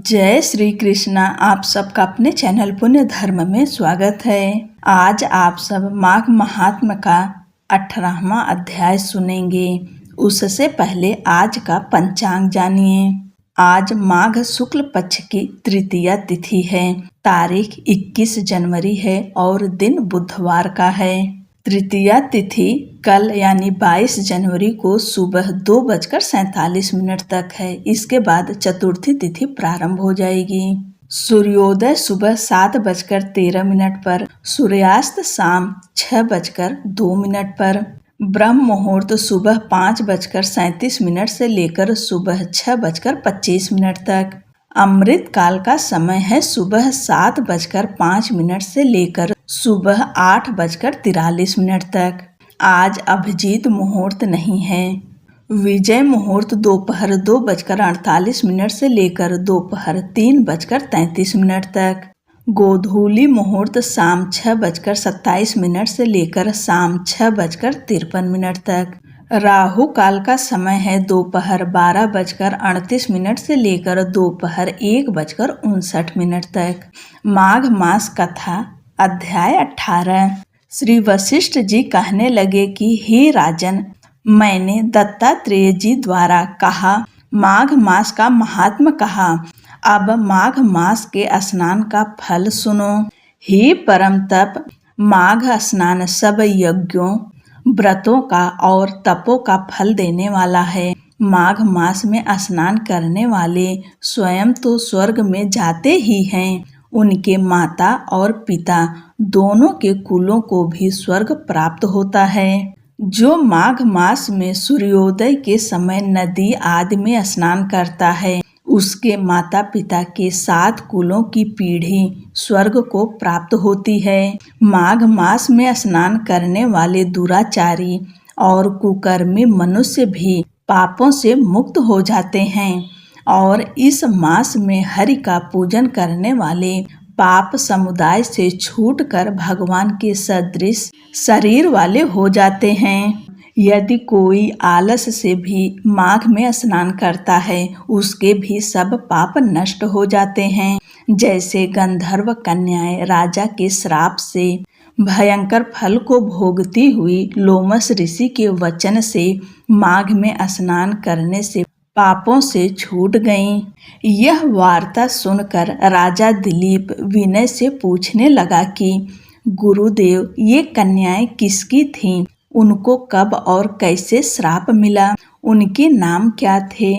जय श्री कृष्णा। आप सबका अपने चैनल पुण्य धर्म में स्वागत है। आज आप सब माघ महात्म का 18वां अध्याय सुनेंगे। उससे पहले आज का पंचांग जानिए। आज माघ शुक्ल पक्ष की तृतीया तिथि है। तारीख 21 जनवरी है और दिन बुधवार का है। तृतीया तिथि कल यानी 22 जनवरी को सुबह 2:47 तक है। इसके बाद चतुर्थी तिथि प्रारंभ हो जाएगी। सूर्योदय सुबह 7:13 पर, सूर्यास्त शाम 6:02 पर, ब्रह्म मुहूर्त सुबह 5:37 से लेकर सुबह 6:25 तक। अमृत काल का समय है सुबह 7:05 से लेकर सुबह 8:43 तक। आज अभिजीत मुहूर्त नहीं है। विजय मुहूर्त दोपहर 2:48 से लेकर दोपहर 3:33 तक। गोधूली मुहूर्त शाम 6:27 से लेकर शाम 6:53 तक। राहु काल का समय है दोपहर 12:38 से लेकर दोपहर 1:59 तक। माघ मास कथा अध्याय 18। श्री वशिष्ठ जी कहने लगे कि हे राजन, मैंने दत्तात्रेय जी द्वारा कहा, माघ मास का महात्म कहा। अब माघ मास के स्नान का फल सुनो। हे परम तप, माघ स्नान सब यज्ञों, व्रतों का और तपों का फल देने वाला है। माघ मास में स्नान करने वाले स्वयं तो स्वर्ग में जाते ही हैं, उनके माता और पिता दोनों के कुलों को भी स्वर्ग प्राप्त होता है। जो माघ मास में सूर्योदय के समय नदी आदि में स्नान करता है, उसके माता पिता के 7 कुलों की पीढ़ी स्वर्ग को प्राप्त होती है। माघ मास में स्नान करने वाले दुराचारी और कुकर्मी मनुष्य भी पापों से मुक्त हो जाते हैं और इस मास में हरि का पूजन करने वाले पाप समुदाय से छूटकर भगवान के सदृश शरीर वाले हो जाते हैं। यदि कोई आलस से भी माघ में स्नान करता है, उसके भी सब पाप नष्ट हो जाते हैं। जैसे गंधर्व कन्याएं राजा के श्राप से भयंकर फल को भोगती हुई लोमस ऋषि के वचन से माघ में स्नान करने से पापों से छूट गईं। यह वार्ता सुनकर राजा दिलीप विनय से पूछने लगा कि गुरुदेव, ये कन्याएं किसकी थीं? उनको कब और कैसे श्राप मिला? उनके नाम क्या थे?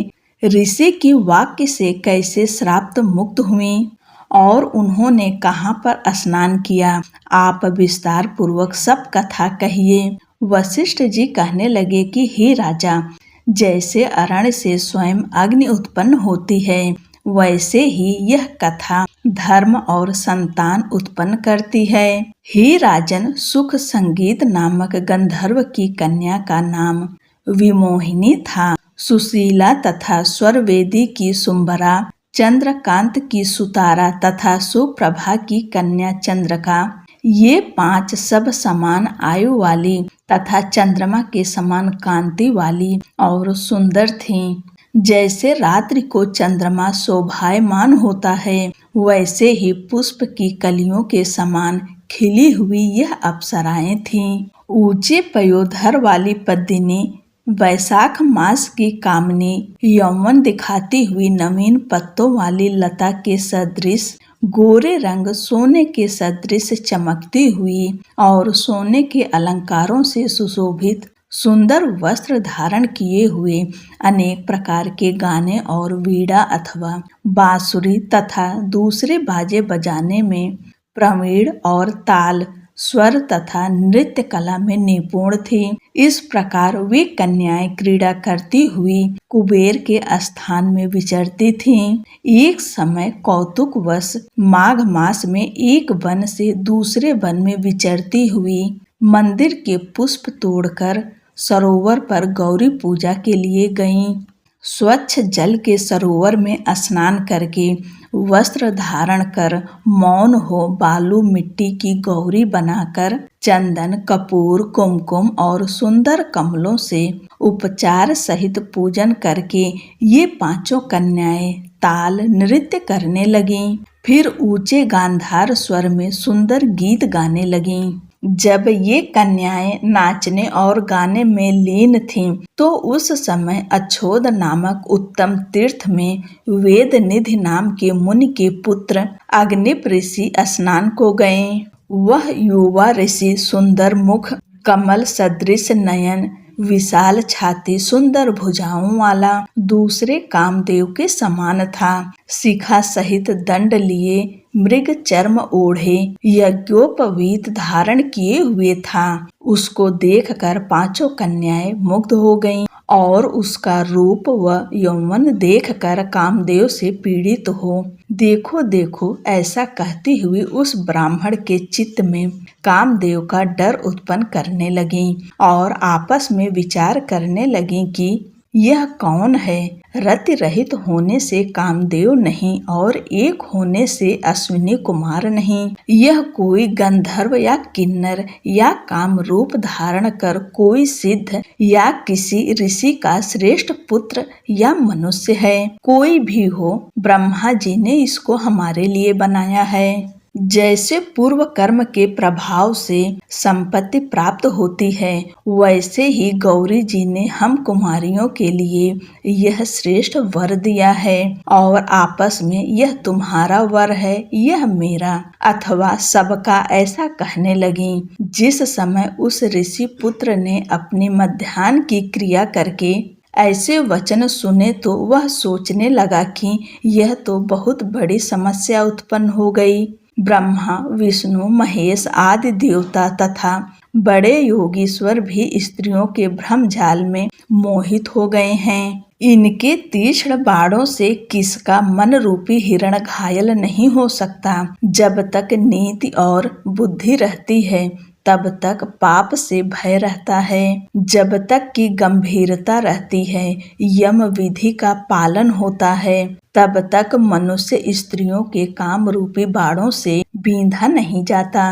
ऋषि की वाक्य से कैसे श्राप मुक्त हुई और उन्होंने कहाँ पर स्नान किया? आप विस्तार पूर्वक सब कथा कहिए। वशिष्ठ जी कहने लगे कि हे राजा, जैसे अरण्य से स्वयं अग्नि उत्पन्न होती है, वैसे ही यह कथा धर्म और संतान उत्पन्न करती है। हे राजन, सुख संगीत नामक गंधर्व की कन्या का नाम विमोहिनी था। सुशीला तथा स्वरवेदी की सुंबरा, चंद्रकांत की सुतारा तथा सुप्रभा की कन्या चंद्रका, ये 5 सब समान आयु वाली तथा चंद्रमा के समान कांति वाली और सुंदर थीं। जैसे रात्रि को चंद्रमा शोभायमान होता है, वैसे ही पुष्प की कलियों के समान खिली हुई यह अप्सराएं थीं। ऊंचे पयोधर वाली पद्मिनी, वैशाख मास की कामनी, यौवन दिखाती हुई नवीन पत्तों वाली लता के सदृश, गोरे रंग सोने के सदृश चमकती हुई और सोने के अलंकारों से सुशोभित, सुंदर वस्त्र धारण किए हुए, अनेक प्रकार के गाने और वीणा अथवा बांसुरी तथा दूसरे बाजे बजाने में प्रवीण और ताल, स्वर तथा नृत्य कला में निपुण थी। इस प्रकार वे कन्याएं क्रीड़ा करती हुई कुबेर के स्थान में विचरती थीं। एक समय कौतुकवश माघ मास में एक वन से दूसरे वन में विचरती हुई मंदिर के पुष्प तोड़कर सरोवर पर गौरी पूजा के लिए गईं। स्वच्छ जल के सरोवर में स्नान करके वस्त्र धारण कर मौन हो बालू मिट्टी की गौरी बनाकर चंदन, कपूर, कुमकुम और सुंदर कमलों से उपचार सहित पूजन करके ये 5 कन्याएं ताल नृत्य करने लगीं। फिर ऊंचे गांधार स्वर में सुंदर गीत गाने लगीं। जब ये कन्याएं नाचने और गाने में लीन थीं, तो उस समय अच्छोद नामक उत्तम तीर्थ में वेद निधि नाम के मुनि के पुत्र अग्निप ऋषि स्नान को गए। वह युवा ऋषि सुंदर मुख, कमल सदृश नयन, विशाल छाती, सुंदर भुजाओं वाला, दूसरे कामदेव के समान था। शिखा सहित दंड लिए, मृग चर्म ओढ़े, यज्ञोपवीत धारण किए हुए था। उसको देखकर पांचों कन्याएं मुग्ध हो गईं और उसका रूप व यौवन देखकर कामदेव से पीड़ित हो देखो देखो ऐसा कहती हुई उस ब्राह्मण के चित्त में कामदेव का डर उत्पन्न करने लगी और आपस में विचार करने लगी कि यह कौन है। रति रहित होने से कामदेव नहीं और एक होने से अश्विनी कुमार नहीं। यह कोई गंधर्व या किन्नर या काम रूप धारण कर कोई सिद्ध या किसी ऋषि का श्रेष्ठ पुत्र या मनुष्य है। कोई भी हो, ब्रह्मा जी ने इसको हमारे लिए बनाया है। जैसे पूर्व कर्म के प्रभाव से संपत्ति प्राप्त होती है, वैसे ही गौरी जी ने हम कुमारियों के लिए यह श्रेष्ठ वर दिया है और आपस में यह तुम्हारा वर है, यह मेरा, अथवा सबका, ऐसा कहने लगी। जिस समय उस ऋषि पुत्र ने अपनी मध्याह्न की क्रिया करके ऐसे वचन सुने तो वह सोचने लगा कि यह तो बहुत बड़ी समस्या उत्पन्न हो गई। ब्रह्मा, विष्णु, महेश आदि देवता तथा बड़े योगीश्वर भी स्त्रियों के भ्रम जाल में मोहित हो गए हैं। इनके तीक्ष्ण बाणों से किसका मन रूपी हिरण घायल नहीं हो सकता। जब तक नीति और बुद्धि रहती है तब तक पाप से भय रहता है। जब तक की गंभीरता रहती है, यम विधि का पालन होता है, तब तक मनुष्य स्त्रियों के काम रूपी बाणों से बींधा नहीं जाता।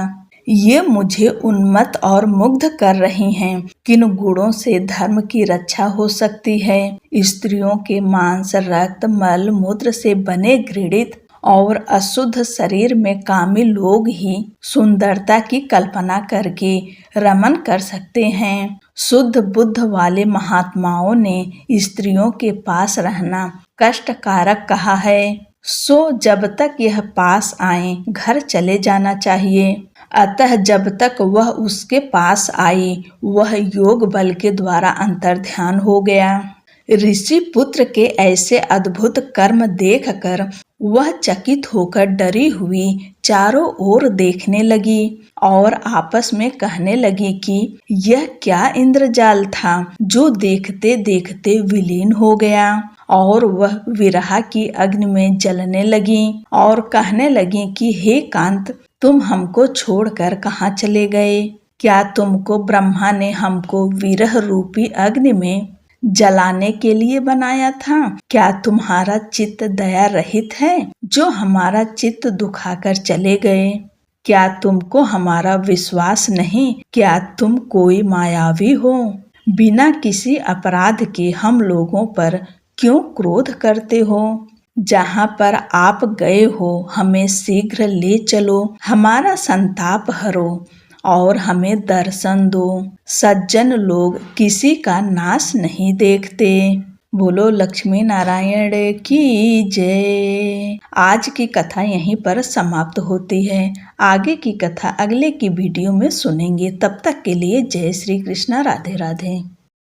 ये मुझे उन्मत्त और मुग्ध कर रही हैं। किन गुणों से धर्म की रक्षा हो सकती है। स्त्रियों के मांस, रक्त, मल मूत्र से बने घृणित और अशुद्ध शरीर में कामी लोग ही सुंदरता की कल्पना करके रमन कर सकते हैं। शुद्ध बुद्ध वाले महात्माओं ने स्त्रियों के पास रहना कष्टकारक कहा है। सो जब तक यह पास आए घर चले जाना चाहिए। अतः जब तक वह उसके पास आई, वह योग बल के द्वारा अंतर्ध्यान हो गया। ऋषि पुत्र के ऐसे अद्भुत कर्म देखकर वह चकित होकर डरी हुई चारों ओर देखने लगी और आपस में कहने लगी कि यह क्या इंद्रजाल था जो देखते देखते विलीन हो गया। और वह विरह की अग्नि में जलने लगी और कहने लगी कि हे कांत, तुम हमको छोड़कर कहाँ चले गए? क्या तुमको ब्रह्मा ने हमको विरह रूपी अग्नि में जलाने के लिए बनाया था? क्या तुम्हारा चित्त दया रहित है जो हमारा चित्त दुखाकर चले गए? क्या तुमको हमारा विश्वास नहीं? क्या तुम कोई मायावी हो? बिना किसी अपराध के हम लोगों पर क्यों क्रोध करते हो? जहाँ पर आप गए हो हमें शीघ्र ले चलो, हमारा संताप हरो और हमें दर्शन दो। सज्जन लोग किसी का नाश नहीं देखते। बोलो लक्ष्मी नारायण की जय। आज की कथा यहीं पर समाप्त होती है। आगे की कथा अगले की वीडियो में सुनेंगे। तब तक के लिए जय श्री कृष्ण, राधे राधे।